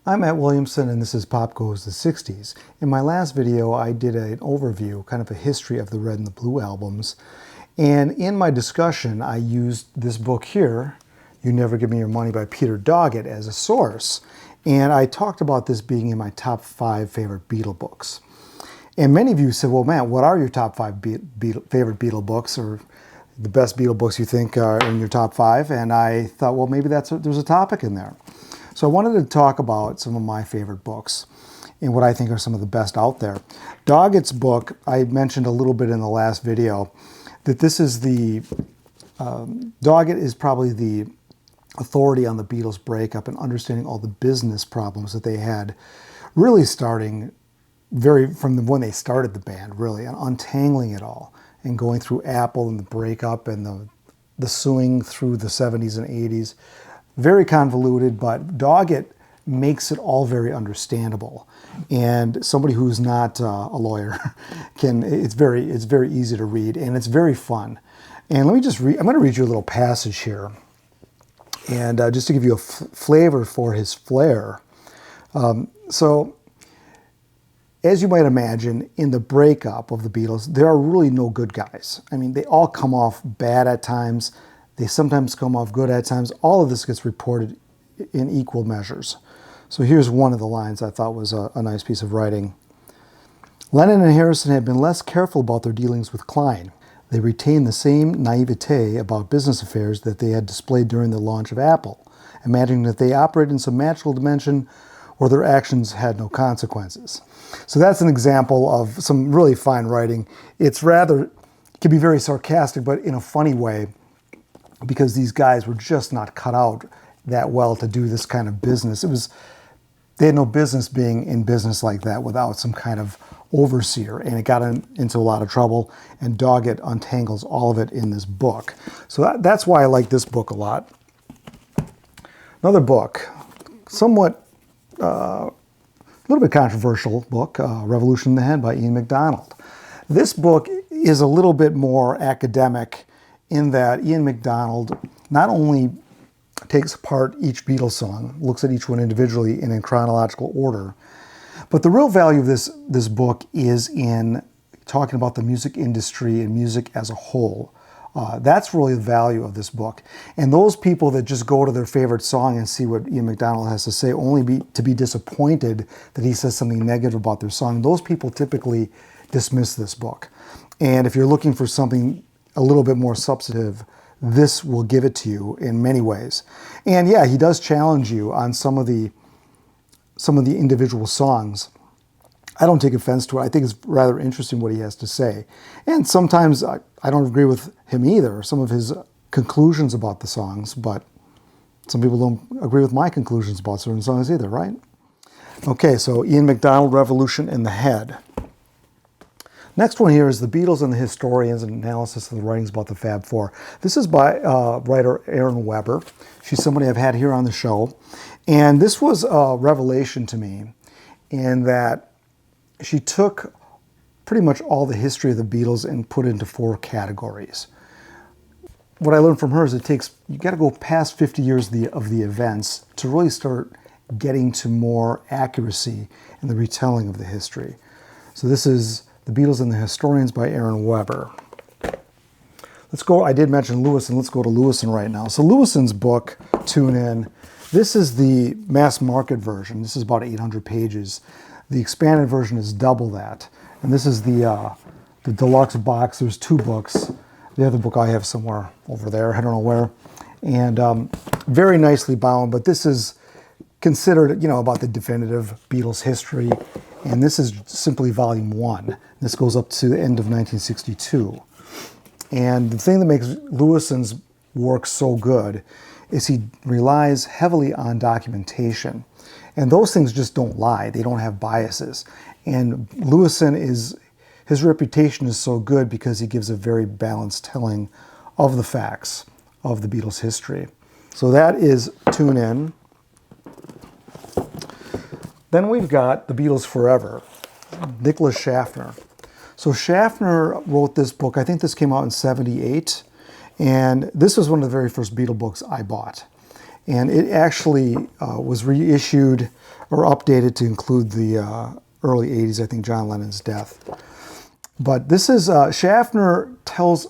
I'm Matt Williamson and this is Pop Goes the 60s. In my last video I did an overview, kind of a history of the Red and the Blue albums. And in my discussion I used this book here, You Never Give Me Your Money by Peter Doggett, as a source. And I talked about this being in my top 5 favorite Beatle books. And many of you said, well, Matt, what are your top 5 favorite Beatle books, or the best Beatle books you think are in your top 5? And I thought, well, maybe there's a topic in there. So I wanted to talk about some of my favorite books and what I think are some of the best out there. Doggett's book, I mentioned a little bit in the last video, that this is Doggett is probably the authority on the Beatles breakup and understanding all the business problems that they had, really starting from when they started the band, really, and untangling it all and going through Apple and the breakup and the suing through the 70s and 80s. Very convoluted, but Doggett makes it all very understandable. And somebody who's not a lawyer it's very easy to read, and it's very fun. And let me just read, I'm going to read you a little passage here. And just to give you a flavor for his flair. So, as you might imagine, in the breakup of the Beatles, there are really no good guys. I mean, they all come off bad at times. They sometimes come off good at times. All of this gets reported in equal measures. So here's one of the lines I thought was a nice piece of writing. Lennon and Harrison had been less careful about their dealings with Klein. They retained the same naivete about business affairs that they had displayed during the launch of Apple, imagining that they operated in some magical dimension where their actions had no consequences. So that's an example of some really fine writing. It can be very sarcastic, but in a funny way, because these guys were just not cut out that well to do this kind of business. They had no business being in business like that without some kind of overseer, and it got into a lot of trouble, and Doggett untangles all of it in this book. So that's why I like this book a lot. Another book, somewhat, a little bit controversial book, Revolution in the Head by Ian MacDonald. This book is a little bit more academic in that Ian MacDonald not only takes apart each Beatles song, looks at each one individually and in chronological order, but the real value of this book is in talking about the music industry and music as a whole. That's really the value of this book. And those people that just go to their favorite song and see what Ian MacDonald has to say, only to be disappointed that he says something negative about their song, those people typically dismiss this book. And if you're looking for something a little bit more substantive, this will give it to you in many ways. And yeah, he does challenge you on some of the individual songs. I don't take offense to it. I think it's rather interesting what he has to say. And sometimes I don't agree with him either, some of his conclusions about the songs, but some people don't agree with my conclusions about certain songs either, right? Okay, so Ian MacDonald, Revolution in the Head. Next one here is The Beatles and the Historians, an analysis of the writings about the Fab Four. This is by writer Erin Weber. She's somebody I've had here on the show. And this was a revelation to me in that she took pretty much all the history of the Beatles and put it into 4 categories. What I learned from her is you got to go past 50 years of the events to really start getting to more accuracy in the retelling of the history. So this is The Beatles and the Historians by Erin Weber. Let's go, I did mention Lewison, let's go to Lewison right now. So Lewison's book, Tune In, this is the mass market version. This is about 800 pages. The expanded version is double that. And this is the deluxe box. There's 2 books. The other book I have somewhere over there, I don't know where. And very nicely bound, but this is considered, about the definitive Beatles history. And this is simply volume 1. This goes up to the end of 1962. And the thing that makes Lewison's work so good is he relies heavily on documentation. And those things just don't lie. They don't have biases. And Lewison his reputation is so good because he gives a very balanced telling of the facts of the Beatles' history. So that is Tune In. Then we've got The Beatles Forever, Nicholas Schaffner. So Schaffner wrote this book, I think this came out in '78, and this was one of the very first Beatle books I bought. And it actually was reissued or updated to include the early 80s, I think, John Lennon's death. But this is, Schaffner tells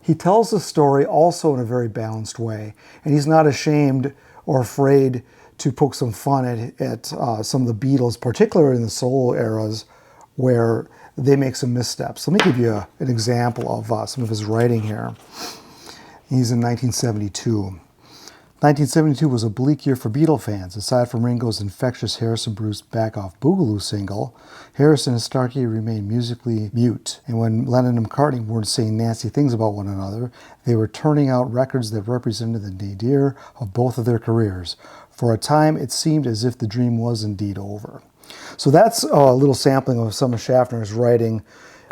the story also in a very balanced way. And he's not ashamed or afraid to poke some fun at some of the Beatles, particularly in the solo eras, where they make some missteps. Let me give you an example of some of his writing here. He's in 1972. 1972 was a bleak year for Beatle fans. Aside from Ringo's infectious Harrison Bruce Back Off Boogaloo single, Harrison and Starkey remained musically mute. And when Lennon and McCartney weren't saying nasty things about one another, they were turning out records that represented the nadir of both of their careers. For a time, it seemed as if the dream was indeed over. So that's a little sampling of some of Schaffner's writing,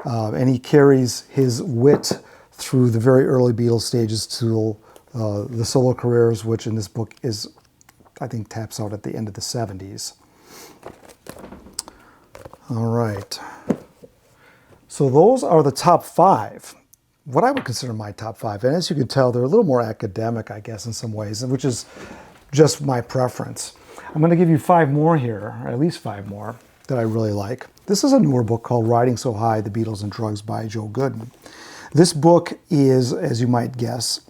and he carries his wit through the very early Beatles stages to the solo careers, which in this book is, I think, taps out at the end of the 70s. All right. So those are the top 5, what I would consider my top 5. And as you can tell, they're a little more academic, I guess, in some ways, which is just my preference. I'm going to give you 5 more here, or at least 5 more, that I really like. This is a newer book called Riding So High, The Beatles and Drugs by Joe Gooden. This book is, as you might guess,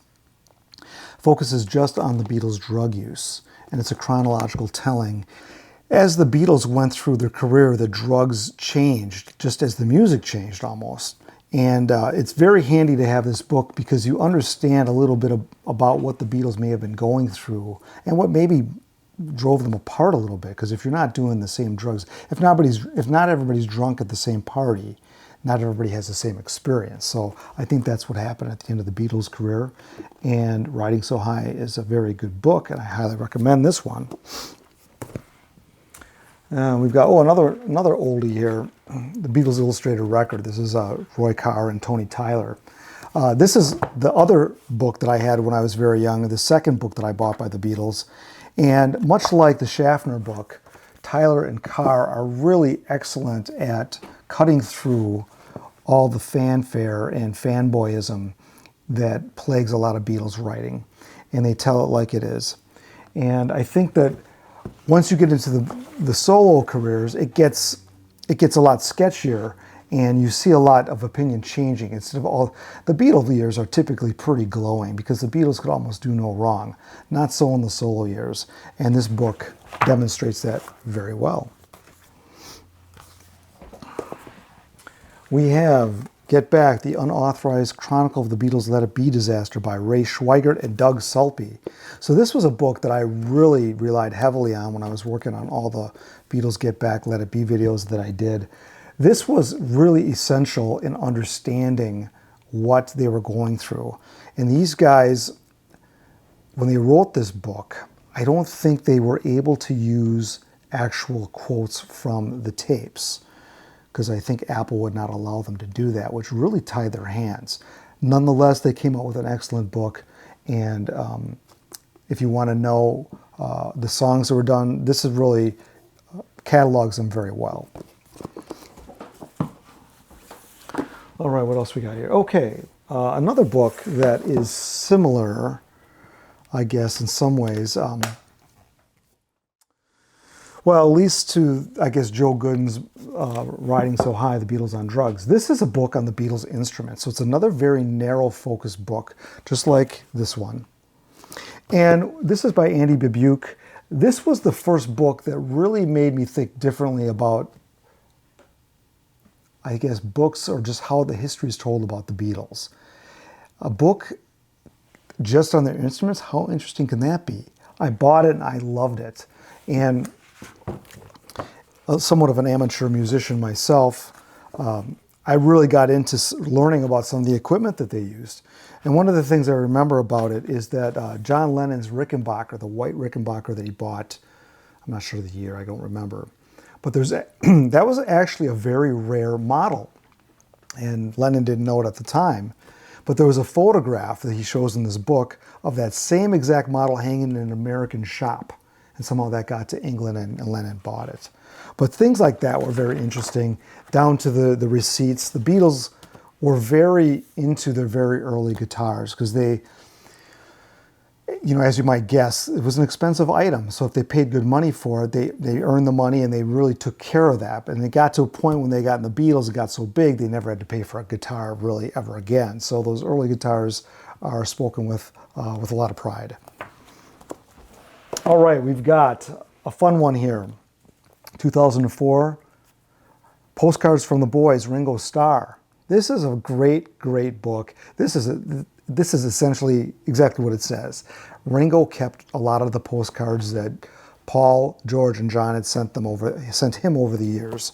focuses just on the Beatles' drug use, and it's a chronological telling. As the Beatles went through their career, the drugs changed, just as the music changed almost. And it's very handy to have this book because you understand a little bit about what the Beatles may have been going through and what maybe drove them apart a little bit. Because if you're not doing the same drugs, if not everybody's drunk at the same party, not everybody has the same experience. So I think that's what happened at the end of the Beatles' career. And Riding So High is a very good book, and I highly recommend this one. We've got, another oldie here, the Beatles Illustrated Record. This is Roy Carr and Tony Tyler. This is the other book that I had when I was very young, the second book that I bought by the Beatles. And much like the Schaffner book, Tyler and Carr are really excellent at cutting through all the fanfare and fanboyism that plagues a lot of Beatles writing. And they tell it like it is. And I think that once you get into the solo careers, it gets a lot sketchier, and you see a lot of opinion changing. Instead of all the Beatles years are typically pretty glowing because the Beatles could almost do no wrong. Not so in the solo years, and this book demonstrates that very well. We have Get Back, the Unauthorized Chronicle of the Beatles' Let It Be Disaster by Ray Schweigert and Doug Sulpy. So this was a book that I really relied heavily on when I was working on all the Beatles Get Back, Let It Be videos that I did. This was really essential in understanding what they were going through. And these guys, when they wrote this book, I don't think they were able to use actual quotes from the tapes, because I think Apple would not allow them to do that, which really tied their hands. Nonetheless, they came out with an excellent book, and if you want to know the songs that were done, this is really catalogs them very well. All right, what else we got here? Okay, another book that is similar, I guess, in some ways. Well, at least to, I guess, Joe Gooden's Riding So High, The Beatles on Drugs. This is a book on the Beatles instruments. So it's another very narrow focused book, just like this one. And this is by Andy Babuke. This was the first book that really made me think differently about, I guess, books or just how the history is told about the Beatles. A book just on their instruments, how interesting can that be? I bought it and I loved it. And somewhat of an amateur musician myself, I really got into learning about some of the equipment that they used. And one of the things I remember about it is that John Lennon's Rickenbacker, the white Rickenbacker that he bought, I'm not sure the year, I don't remember, but that was actually a very rare model. And Lennon didn't know it at the time. But there was a photograph that he shows in this book of that same exact model hanging in an American shop. And somehow that got to England and Lennon bought it. But things like that were very interesting, down to the receipts. The Beatles were very into their very early guitars because they as you might guess, it was an expensive item. So if they paid good money for it, they earned the money and they really took care of that. And they got to a point when they got in the Beatles, it got so big, they never had to pay for a guitar really ever again. So those early guitars are spoken with a lot of pride. All right, we've got a fun one here. 2004, Postcards from the Boys, Ringo Starr. This is a great, great book. This is essentially exactly what it says. Ringo kept a lot of the postcards that Paul, George, and John had sent him over the years.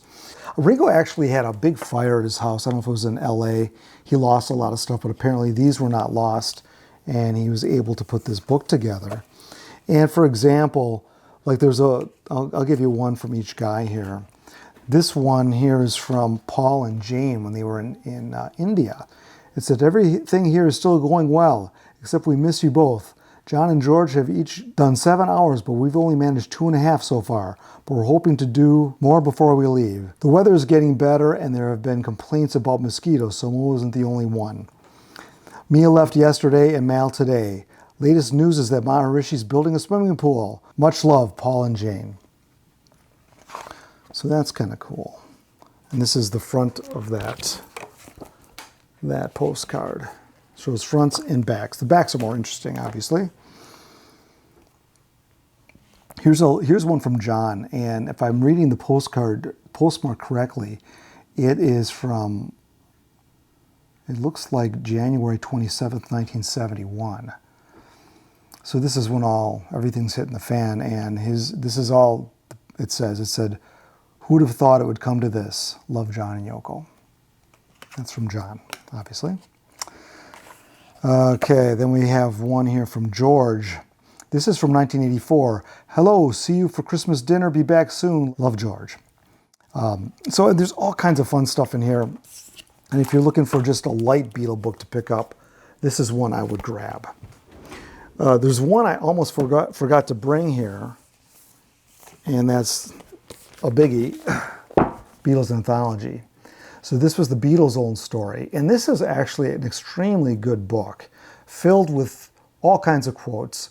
Ringo actually had a big fire at his house. I don't know if it was in LA. He lost a lot of stuff, but apparently these were not lost, and he was able to put this book together. And for example, like I'll give you one from each guy here. This one here is from Paul and Jane when they were in India. It said, everything here is still going well, except we miss you both. John and George have each done 7 hours, but we've only managed 2.5 so far. But we're hoping to do more before we leave. The weather is getting better, and there have been complaints about mosquitoes, so Mo isn't the only one. Mia left yesterday and Mal today. Latest news is that Maharishi's building a swimming pool. Much love, Paul and Jane. So that's kind of cool. And this is the front of that postcard. Shows fronts and backs. The backs are more interesting, obviously. Here's one from John, and if I'm reading the postmark correctly, it is from, it looks like January 27th, 1971. So this is when everything's hitting the fan, and this is all it says. It said, "Who'd have thought it would come to this? Love, John and Yoko." That's from John, obviously. Okay, then we have one here from George. This is from 1984. "Hello, see you for Christmas dinner. Be back soon. Love, George." So there's all kinds of fun stuff in here. And if you're looking for just a light Beatle book to pick up, this is one I would grab. There's one I almost forgot to bring here, and that's a biggie, Beatles Anthology. So this was the Beatles' own story, and this is actually an extremely good book, filled with all kinds of quotes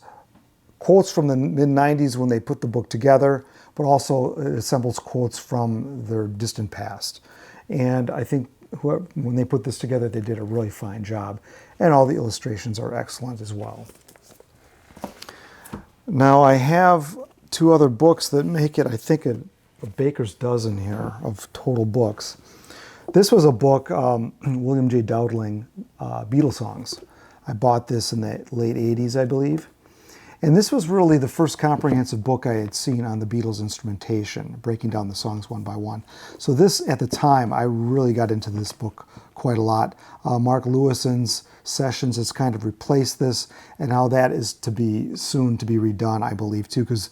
from the mid-90s when they put the book together, but also it assembles quotes from their distant past. And I think when they put this together, they did a really fine job, and all the illustrations are excellent as well. Now I have two other books that make it, I think, a baker's dozen here of total books. This was a book, William J. Dowdling, Beatles Songs. I bought this in the late 80s, I believe. And this was really the first comprehensive book I had seen on the Beatles instrumentation, breaking down the songs one by one. So this, at the time, I really got into this book quite a lot. Mark Lewison's Sessions has kind of replaced this, and how that is soon to be redone, I believe, too, because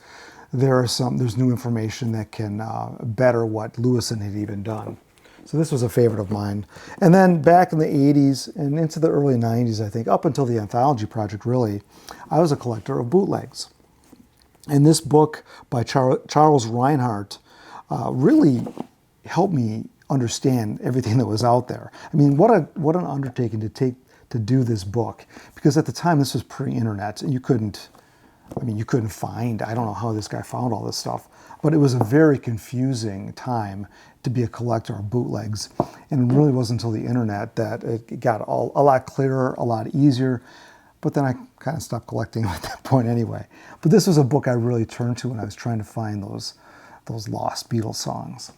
there's new information that can better what Lewison had even done. So this was a favorite of mine. And then back in the 80s and into the early 90s, I think, up until the Anthology Project, really, I was a collector of bootlegs. And this book by Charles Reinhardt really helped me understand everything that was out there. I mean, what an undertaking to do this book, because at the time this was pre-internet, and you couldn't find, I don't know how this guy found all this stuff, but it was a very confusing time to be a collector of bootlegs. And it really wasn't until the internet that it got a lot clearer, a lot easier. But then I kind of stopped collecting at that point anyway. But this was a book I really turned to when I was trying to find those lost Beatles songs.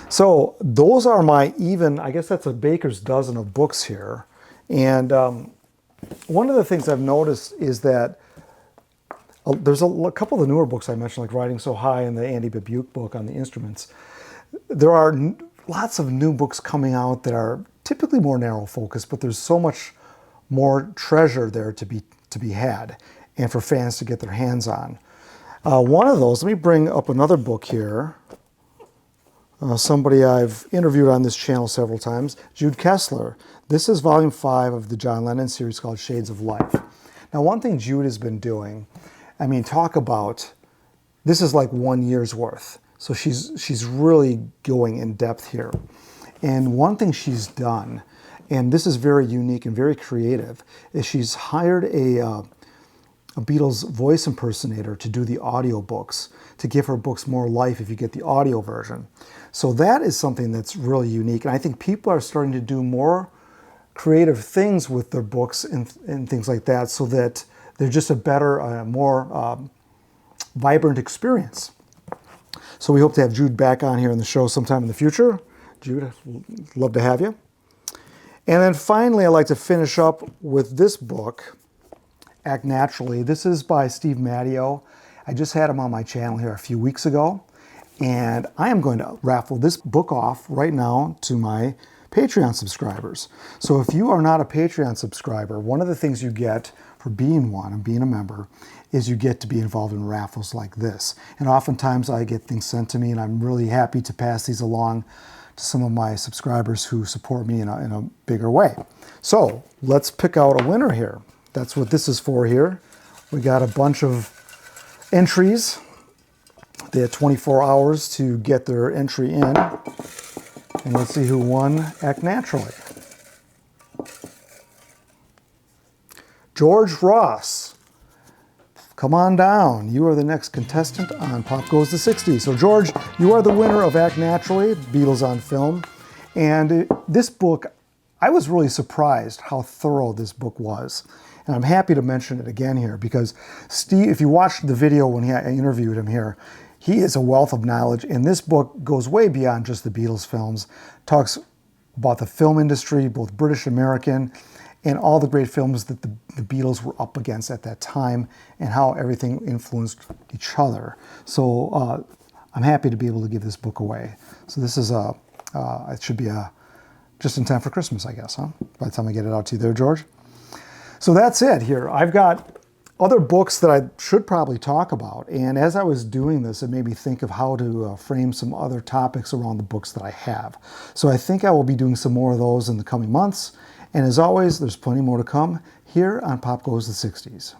So those are I guess that's a baker's dozen of books here. And one of the things I've noticed is that there's a couple of the newer books I mentioned, like Riding So High and the Andy Babuke book on the instruments. There are lots of new books coming out that are typically more narrow focused, but there's so much more treasure there to be had and for fans to get their hands on. One of those, let me bring up another book here. Somebody I've interviewed on this channel several times, Jude Kessler. This is volume 5 of the John Lennon series called Shades of Life. Now, one thing Jude has been doing, I mean, talk about, this is like 1 year's worth. So she's really going in depth here. And one thing she's done and this is very unique and very creative, is she's hired a Beatles voice impersonator to do the audiobooks, to give her books more life if you get the audio version. So that is something that's really unique, and I think people are starting to do more creative things with their books and things like that, so that they're just a better, more vibrant experience. So we hope to have Jude back on here in the show sometime in the future. Jude, I'd love to have you. And then finally, I'd like to finish up with this book, Act Naturally. This is by Steve Matteo. I just had him on my channel here a few weeks ago, and I am going to raffle this book off right now to my Patreon subscribers. So if you are not a Patreon subscriber, one of the things you get for being one and being a member is you get to be involved in raffles like this. And oftentimes I get things sent to me, and I'm really happy to pass these along to some of my subscribers who support me in a bigger way. So let's pick out a winner here. That's what this is for here. We got a bunch of entries. They had 24 hours to get their entry in. And let's see who won Act Naturally. George Ross, come on down. You are the next contestant on Pop Goes the 60s. So George, you are the winner of Act Naturally, Beatles on Film. And this book, I was really surprised how thorough this book was. And I'm happy to mention it again here because Steve, if you watched the video when I interviewed him here, he is a wealth of knowledge, and this book goes way beyond just the Beatles films. Talks about the film industry, both British, American, and all the great films that the Beatles were up against at that time and how everything influenced each other. So I'm happy to be able to give this book away. So this is it should be just in time for Christmas, I guess, huh? By the time I get it out to you there, George. So that's it here. I've got other books that I should probably talk about. And as I was doing this, it made me think of how to frame some other topics around the books that I have. So I think I will be doing some more of those in the coming months. And as always, there's plenty more to come here on Pop Goes the 60s.